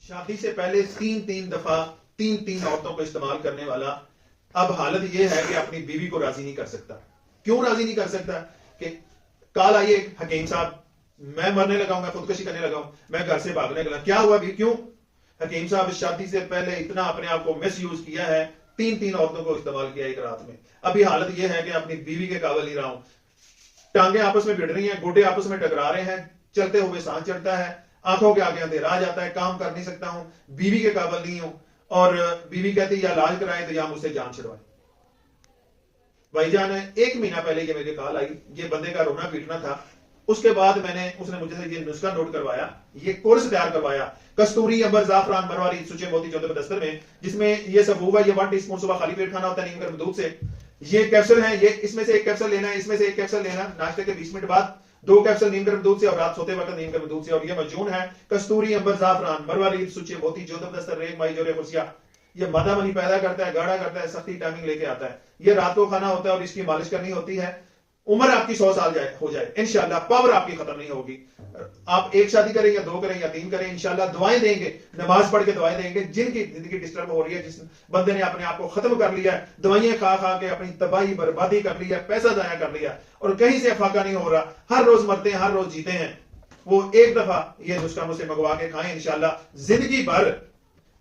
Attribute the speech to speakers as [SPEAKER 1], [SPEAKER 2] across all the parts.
[SPEAKER 1] शादी से पहले तीन तीन दफा तीन तीन औरतों को इस्तेमाल करने वाला अब हालत यह है कि अपनी बीवी को राजी नहीं कर सकता। क्यों राजी नहीं कर सकता? कि कल आइए हकीम साहब, मैं मरने लगा हूं, मैं खुदकुशी करने लगा हूं, मैं घर से भागने लगा। क्या हुआ भी? क्यों? हकीम साहब, शादी से पहले इतना अपने आप को मिस यूज किया है, तीन तीन औरतों को इस्तेमाल किया एक रात में। अभी हालत यह है कि अपनी बीवी के काबिल नहीं रहा हूं। टांगे आपस में भिड़ रही हैं, गोडे आपस में टकरा रहे हैं, चलते हुए सांस चढ़ता है, आंखों के आगे अंधेरा आ जाता है, काम कर नहीं सकता हूं, बीवी के काबिल नहीं हूं। और बीवी कहती या इलाज कराए तो या मुझसे जान छुड़वाए। भाईजान, 1 महीना पहले ये मेरे कॉल आई, ये बंदे का रोना पीटना था। उसके बाद उसने मुझे से ये नुस्खा नोट करवाया, ये कोर्स तैयार करवाया, कस्तूरी, अंबर, जाफरान, मरवारी, सुचे मोती, चौदह बदस्तर में, जिसमें ये सफूवा, ये 1 टीस्पून सुबह खाली पेट खाना होता है नीम गर्म दूध से। ये कैप्सूल है, ये इसमें से एक कैप्सूल लेना है, इसमें से एक कैप्सूल लेना, नाश्ते के 20 मिनट बाद 2 कैप्सूल नीम गर्म दूध से, और रात सोते वक्त नीम गर्म दूध से। और ये मजून है कस्तूरी, अंबर, जाफरान, मरवारी, सुचे मोती, चौदह बदस्तर, रेग, माई, जोरे, खुर्सिया। ये मादा मनी पैदा करता है, गाढ़ा करता है, सख्ती टाइमिंग लेके आता है। ये रात को खाना होता है और इसकी मालिश करनी होती है। उम्र आपकी 100 साल हो जाए इंशाल्लाह, पावर आपकी खत्म नहीं होगी। आप एक शादी करें या 2 करें या 3 करें, इंशाल्लाह दुआएं देंगे, नमाज पढ़ के दुआएं देंगे। जिनकी जिंदगी डिस्टर्ब हो रही है, जिस बंदे ने अपने आप को खत्म कर लिया है, दवाइयां खा खा के अपनी तबाही बर्बादी कर ली है, पैसा जाया कर लिया और कहीं से फाका नहीं हो रहा, हर रोज मरते हैं, हर रोज जीते हैं, वो एक दफा ये नुस्खा मुझसे मंगवा के खाएं, इंशाल्लाह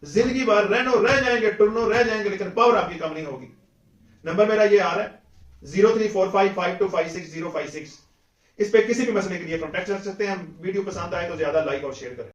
[SPEAKER 1] जिंदगी भर रहनो रह जाएंगे, टुरनो रह जाएंगे, लेकिन पावर आपकी कम नहीं होगी। नंबर मेरा ये आ रहा है 0345525656। इस पे किसी भी मसले के लिए कॉन्टेक्ट कर सकते हैं। वीडियो पसंद आए तो ज्यादा लाइक और शेयर करें।